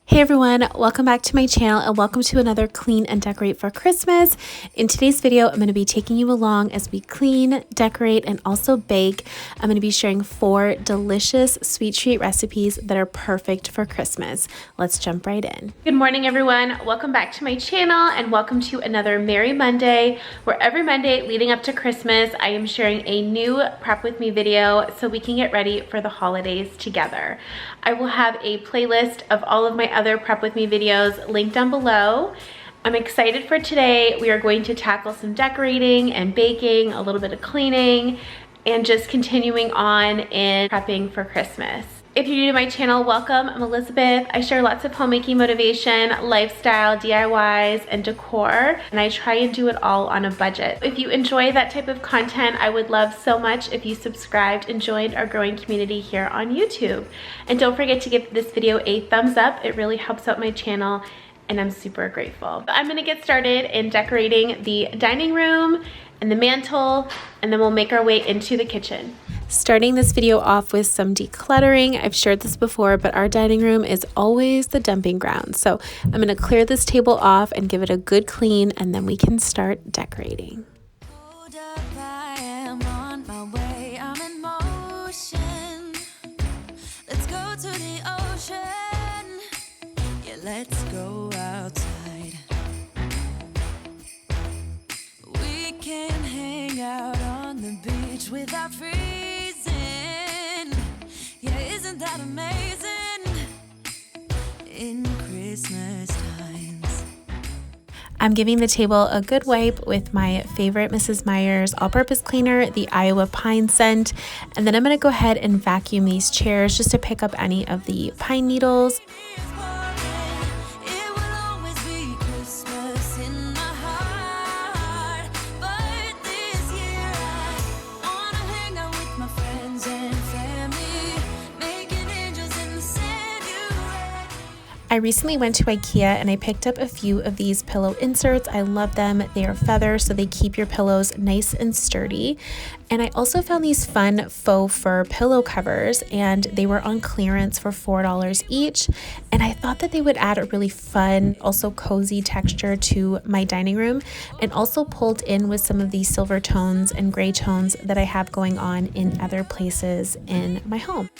Hey everyone, welcome back to my channel and welcome to another Clean and Decorate for Christmas. In today's video, I'm going to be taking you along as we clean, decorate, and also bake. I'm going to be sharing 4 delicious sweet treat recipes that are perfect for Christmas. Let's jump right in. Good morning everyone, welcome back to my channel and welcome to another Merry Monday, where every Monday leading up to Christmas, I am sharing a new prep with me video so we can get ready for the holidays together. I will have a playlist of all of my other prep with me videos linked down below. I'm excited for today. We are going to tackle some decorating and baking, a little bit of cleaning, and just continuing on in prepping for Christmas. If you're new to my channel, welcome. I'm Elizabeth. I share lots of homemaking motivation, lifestyle, DIYs, and decor, and I try and do it all on a budget. If you enjoy that type of content, I would love so much if you subscribed and joined our growing community here on YouTube. And don't forget to give this video a thumbs up. It really helps out my channel, and I'm super grateful. I'm gonna get started in decorating the dining room and the mantle, and then we'll make our way into the kitchen. Starting this video off with some decluttering. I've shared this before, but our dining room is always the dumping ground. So I'm gonna clear this table off and give it a good clean, and then we can start decorating. Hold up, I am on my way, I'm in motion. Let's go to the ocean. Yeah, let's go outside. We can hang out on the beach without freezing. Yeah, isn't that amazing? In Christmas times. I'm giving the table a good wipe with my favorite Mrs. Meyer's all-purpose cleaner, the Iowa Pine Scent, and then I'm going to go ahead and vacuum these chairs just to pick up any of the pine needles. I recently went to IKEA and I picked up a few of these pillow inserts. I love them. They are feather, so they keep your pillows nice and sturdy. And I also found these fun faux fur pillow covers, and they were on clearance for $4 each. And I thought that they would add a really fun, also cozy texture to my dining room, and also pulled in with some of these silver tones and gray tones that I have going on in other places in my home.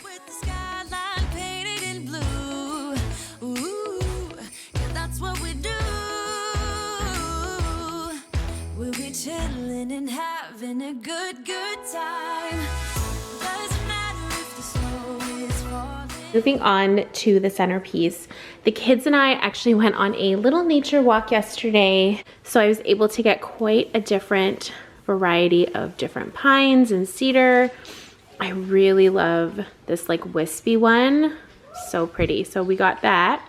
Chilling and having a good time. Doesn't matter if the snow is falling. Moving on to the centerpiece, the kids and I actually went on a little nature walk yesterday, so I was able to get quite a different variety of different pines and cedar. I really love this like wispy one, so pretty, so we got that.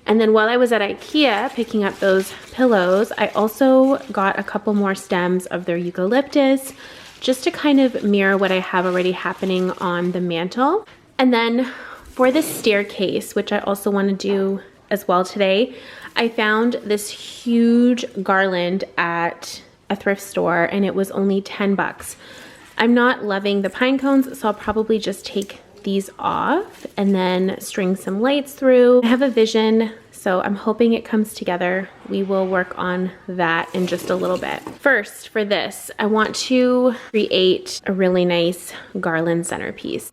And then while I was at IKEA picking up those pillows, I also got a couple more stems of their eucalyptus just to kind of mirror what I have already happening on the mantle. And then for the staircase, which I also want to do as well today, I found this huge garland at a thrift store and it was only 10 bucks. I'm not loving the pine cones, so I'll probably just take these off and then string some lights through. I have a vision, so I'm hoping it comes together. We will work on that in just a little bit. First, for this, I want to create a really nice garland centerpiece.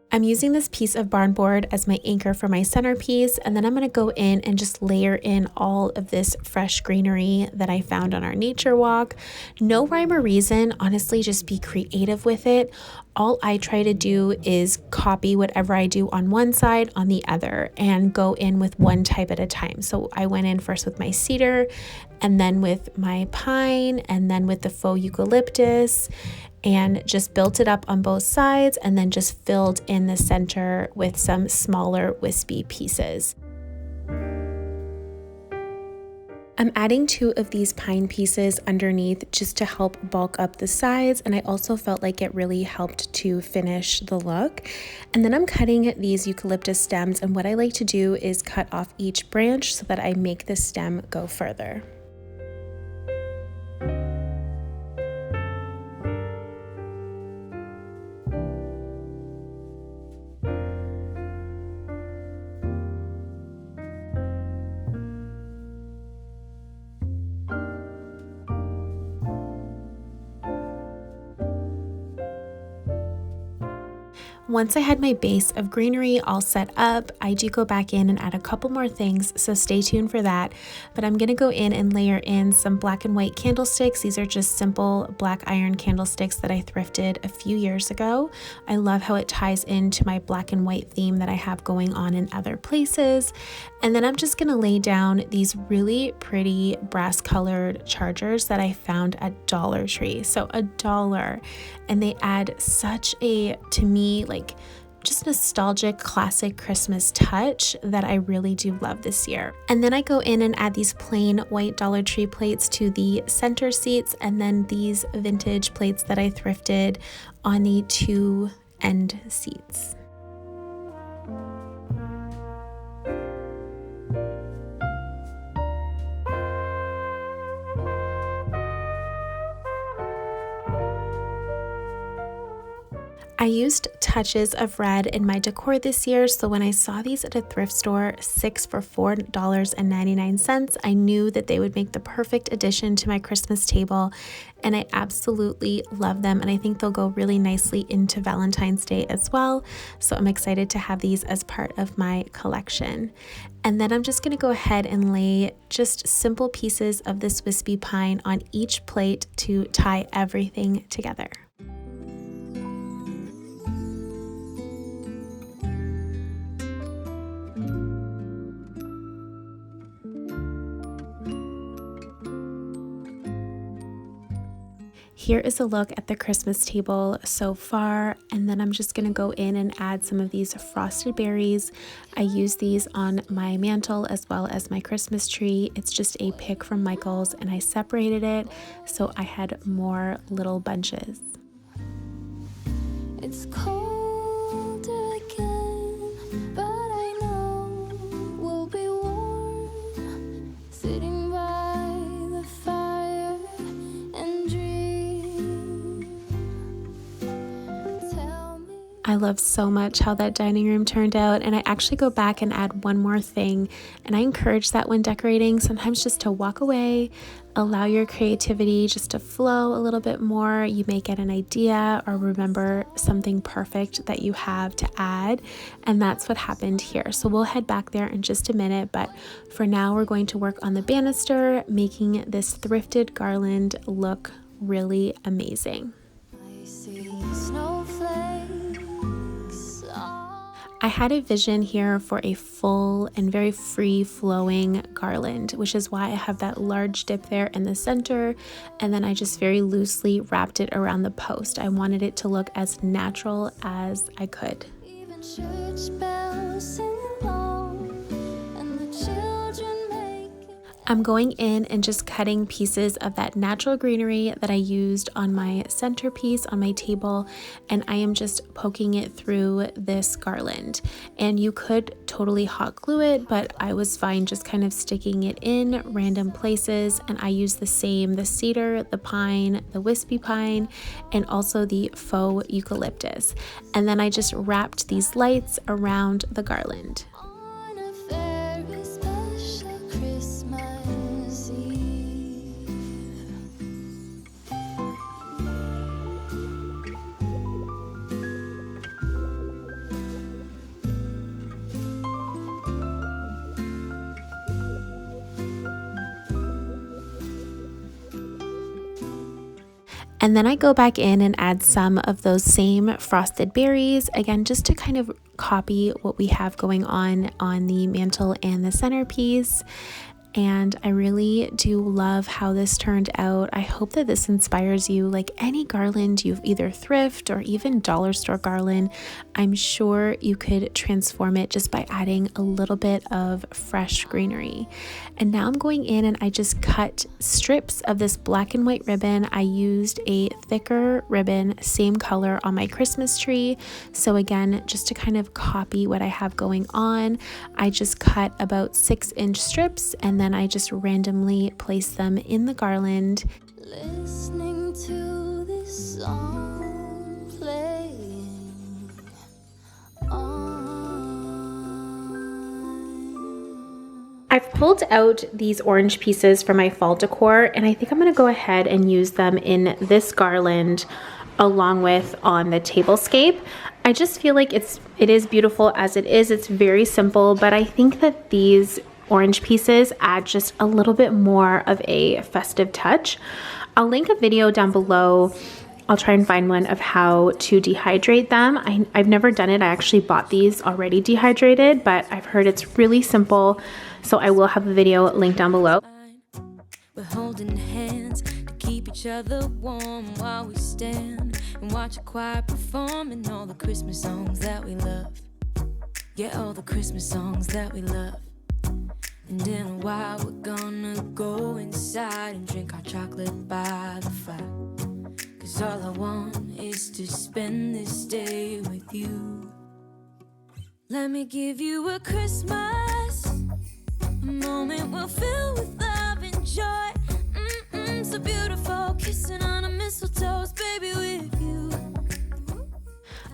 I'm using this piece of barn board as my anchor for my centerpiece, and then I'm going to go in and just layer in all of this fresh greenery that I found on our nature walk. No rhyme or reason, honestly, just be creative with it. All I try to do is copy whatever I do on one side on the other and go in with one type at a time. So I went in first with my cedar, and then with my pine, and then with the faux eucalyptus, and just built it up on both sides, and then just filled in the center with some smaller wispy pieces. I'm adding 2 of these pine pieces underneath just to help bulk up the sides, and I also felt like it really helped to finish the look. And then I'm cutting these eucalyptus stems, and what I like to do is cut off each branch so that I make the stem go further. Once I had my base of greenery all set up, I do go back in and add a couple more things, so stay tuned for that. But I'm going to go in and layer in some black and white candlesticks. These are just simple black iron candlesticks that I thrifted a few years ago. I love how it ties into my black and white theme that I have going on in other places. And then I'm just going to lay down these really pretty brass colored chargers that I found at Dollar Tree. So $1, and they add such a, to me, like just nostalgic classic Christmas touch that I really do love this year. And then I go in and add these plain white Dollar Tree plates to the center seats, and then these vintage plates that I thrifted on the 2 end seats. I used touches of red in my decor this year, so when I saw these at a thrift store, 6 for $4.99, I knew that they would make the perfect addition to my Christmas table, and I absolutely love them, and I think they'll go really nicely into Valentine's Day as well, so I'm excited to have these as part of my collection. And then I'm just going to go ahead and lay just simple pieces of this wispy pine on each plate to tie everything together. Here is a look at the Christmas table so far, and then I'm just going to go in and add some of these frosted berries. I use these on my mantle as well as my Christmas tree. It's just a pick from Michael's, and I separated it so I had more little bunches. It's cold again, but I know we'll be warm, sitting by the fire and dream. Tell me. I love so much how that dining room turned out, and I actually go back and add one more thing, and I encourage that when decorating, sometimes just to walk away, allow your creativity just to flow a little bit more. You may get an idea or remember something perfect that you have to add, and that's what happened here. So we'll head back there in just a minute, but for now we're going to work on the banister, making this thrifted garland look really amazing. I see snowflakes on. I had a vision here for a full and very free-flowing garland, which is why I have that large dip there in the center, and then I just very loosely wrapped it around the post. I wanted it to look as natural as I could. Even church bells sing along, and the children make it. I'm going in and just cutting pieces of that natural greenery that I used on my centerpiece on my table, and I am just poking it through this garland. And you could totally hot glue it, but I was fine just kind of sticking it in random places, and I use the cedar, the pine, the wispy pine, and also the faux eucalyptus. And then I just wrapped these lights around the garland. On a very special Christmas Eve. And then I go back in and add some of those same frosted berries, again, just to kind of copy what we have going on the mantle and the centerpiece. And I really do love how this turned out. I hope that this inspires you. Like any garland you've either thrift or even dollar store garland, I'm sure you could transform it just by adding a little bit of fresh greenery. And now I'm going in and I just cut strips of this black and white ribbon. I used a thicker ribbon, same color on my Christmas tree. So again, just to kind of copy what I have going on, I just cut about 6-inch strips, and then I just randomly place them in the garland. Listening to this song playing on. I've pulled out these orange pieces from my fall decor, and I think I'm going to go ahead and use them in this garland along with on the Tablescape. I just feel like it is beautiful as it is. It's very simple, but I think that these orange pieces add just a little bit more of a festive touch. I'll link a video down below. I'll try and find one of how to dehydrate them. I've never done it. I actually bought these already dehydrated, but I've heard it's really simple. So I will have a video linked down below. We're holding hands to keep each other warm while we stand and watch a choir performing all the Christmas songs that we love. Yeah, all the Christmas songs that we love. And in a while we're gonna go inside and drink our chocolate by the fire. 'Cause all I want is to spend this day with you. Let me give you a Christmas, a moment we'll fill with love and joy. So beautiful, kissing on a mistletoe, baby, with you.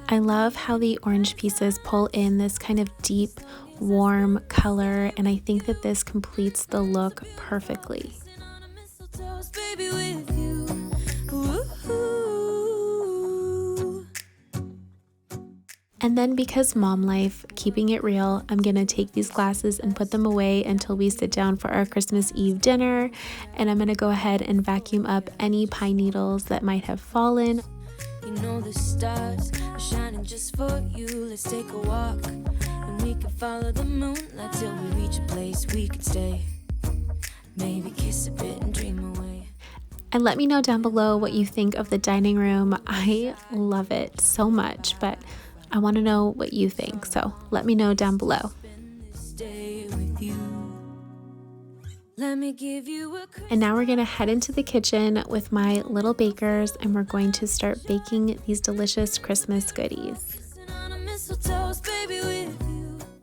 I love how the orange pieces pull in this kind of deep, warm color, and I think that this completes the look perfectly. And then because mom life, keeping it real, I'm gonna take these glasses and put them away until we sit down for our Christmas Eve dinner. And I'm gonna go ahead and vacuum up any pine needles that might have fallen. You know the stars are shining just for you. Let's take a walk and we can follow the moonlight till we reach a place we can stay. Maybe kiss a bit and dream away. And let me know down below what you think of the dining room. I love it so much, but I want to know what you think, so let me know down below. And now we're gonna head into the kitchen with my little bakers, and we're going to start baking these delicious Christmas goodies.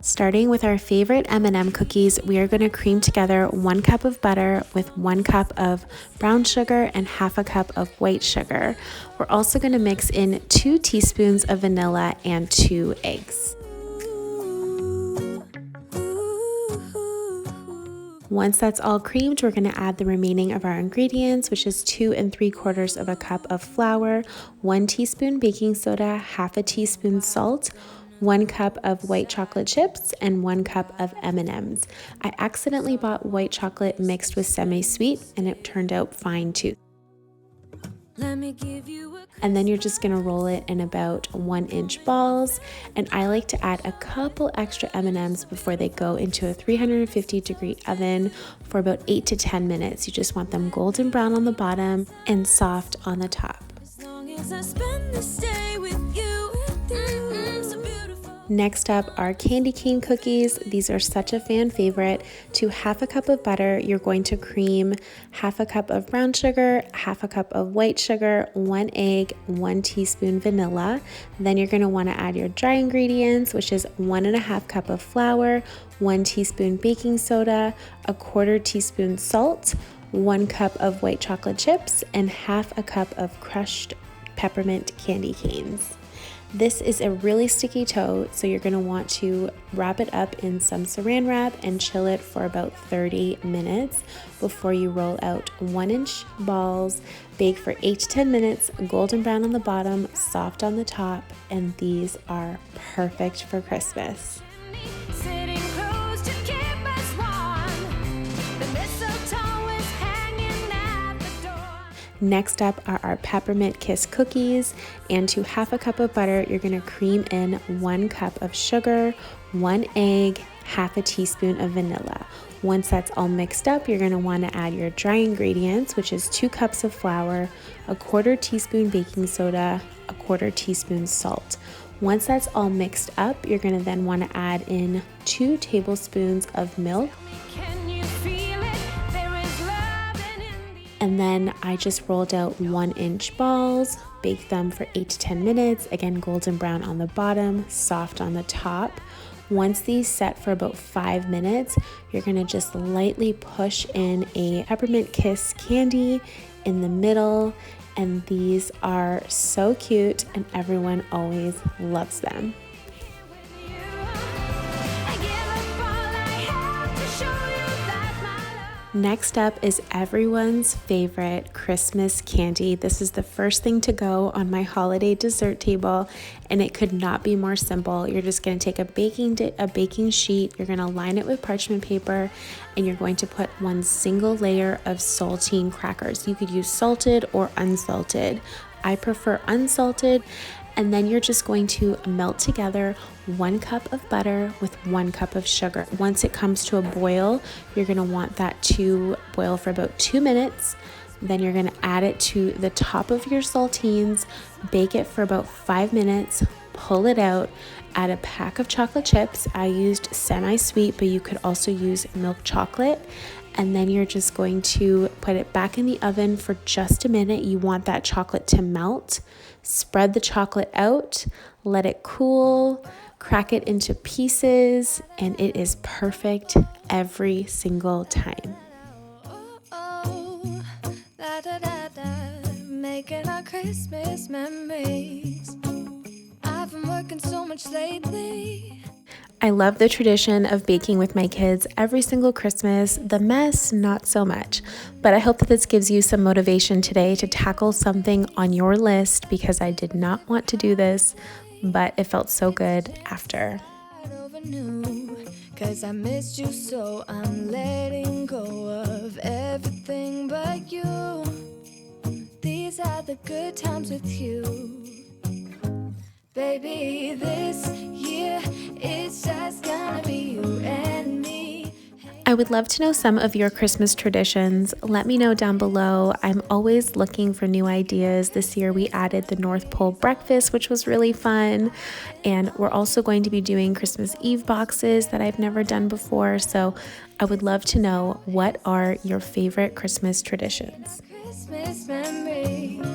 Starting with our favorite M&M cookies, we are going to cream together 1 cup of butter with 1 cup of brown sugar and half a cup of white sugar. We're also going to mix in 2 teaspoons of vanilla and 2 eggs. Once that's all creamed, we're going to add the remaining of our ingredients, which is 2 3/4 of a cup of flour, 1 teaspoon baking soda, half a teaspoon salt, 1 cup of white chocolate chips, and 1 cup of M&Ms. I accidentally bought white chocolate mixed with semi-sweet, and it turned out fine too. And then you're just gonna roll it in about 1-inch balls, and I like to add a couple extra M&Ms before they go into a 350-degree oven for about 8 to 10 minutes. You just want them golden brown on the bottom and soft on the top. As long as I spend this day with you. Next up are candy cane cookies. These are such a fan favorite. To half a cup of butter, you're going to cream half a cup of brown sugar, half a cup of white sugar, 1 egg, 1 teaspoon vanilla. Then you're going to want to add your dry ingredients, which is 1 1/2 cup of flour, 1 teaspoon baking soda, 1/4 teaspoon salt, 1 cup of white chocolate chips, and half a cup of crushed peppermint candy canes. This is a really sticky dough, so you're going to want to wrap it up in some saran wrap and chill it for about 30 minutes before you roll out 1-inch balls. Bake for 8 to 10 minutes, golden brown on the bottom, soft on the top, and these are perfect for Christmas. Next up are our Peppermint Kiss cookies, and to half a cup of butter, you're going to cream in 1 cup of sugar, 1 egg, half a teaspoon of vanilla. Once that's all mixed up, you're going to want to add your dry ingredients, which is 2 cups of flour, 1/4 teaspoon baking soda, 1/4 teaspoon salt. Once that's all mixed up, you're going to then want to add in 2 tablespoons of milk. And then I just rolled out 1-inch balls, baked them for 8 to 10 minutes, again golden brown on the bottom, soft on the top. Once these set for about 5 minutes, you're gonna just lightly push in a Peppermint Kiss candy in the middle, and these are so cute and everyone always loves them. Next up is everyone's favorite Christmas candy. This is the first thing to go on my holiday dessert table, and it could not be more simple. You're just going to take a baking sheet, you're going to line it with parchment paper, and you're going to put one single layer of saltine crackers. You could use salted or unsalted. I prefer unsalted. And then you're just going to melt together 1 cup of butter with 1 cup of sugar. Once it comes to a boil, you're going to want that to boil for about 2 minutes. Then you're going to add it to the top of your saltines, bake it for about 5 minutes, pull it out, add a pack of chocolate chips. I used semi-sweet, but you could also use milk chocolate. And then you're just going to put it back in the oven for just a minute. You want that chocolate to melt. Spread the chocolate out, let it cool, crack it into pieces, and it is perfect every single time. Making our Christmas memories. I've been working so much lately. I love the tradition of baking with my kids every single Christmas. The mess, not so much. But I hope that this gives you some motivation today to tackle something on your list, because I did not want to do this, but it felt so good after. Cause I missed you, so I'm letting go of everything but you. These are the good times with you. Baby, this year it's just gonna be you and me. I would love to know some of your Christmas traditions. Let me know down below. I'm always looking for new ideas. This year we added the North Pole breakfast, which was really fun. And we're also going to be doing Christmas Eve boxes that I've never done before. So I would love to know, what are your favorite Christmas traditions? Christmas memories.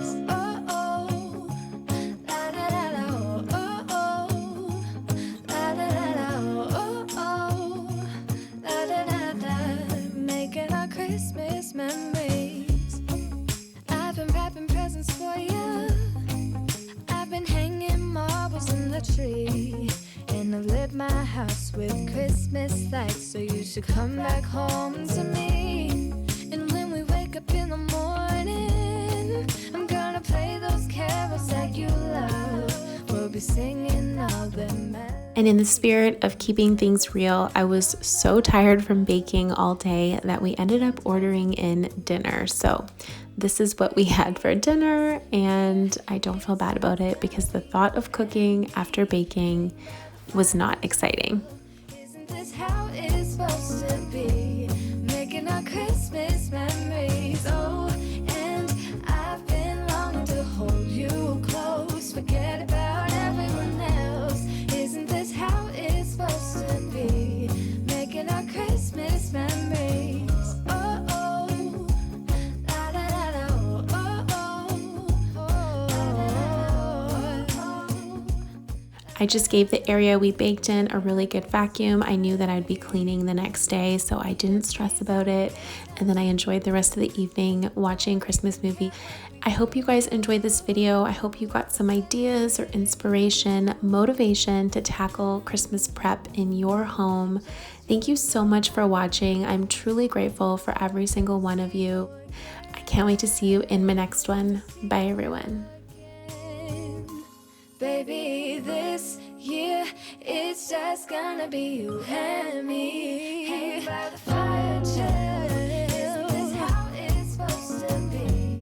Christmas memories. I've been wrapping presents for you. I've been hanging marbles in the tree, and I've lit my house with Christmas lights. So you should come back home to me. And when we wake up in the morning, I'm gonna play those carols that you love. We'll be singing all the melodies. And in the spirit of keeping things real, I was so tired from baking all day that we ended up ordering in dinner. So this is what we had for dinner, and I don't feel bad about it because the thought of cooking after baking was not exciting. Isn't this how it's supposed to be? Making our Christmas memories. Oh, and I've been longing to hold you close. Forget about everyone else. Isn't this how it's supposed to be? Making our Christmas memories. Oh, oh, la la la la, oh. I just gave the area we baked in a really good vacuum. I knew that I'd be cleaning the next day, so I didn't stress about it. And then I enjoyed the rest of the evening watching Christmas movie. I hope you guys enjoyed this video. I hope you got some ideas or inspiration, motivation to tackle Christmas prep in your home. Thank you so much for watching. I'm truly grateful for every single one of you. I can't wait to see you in my next one. Bye, everyone. Baby, this year it's just gonna be you and me.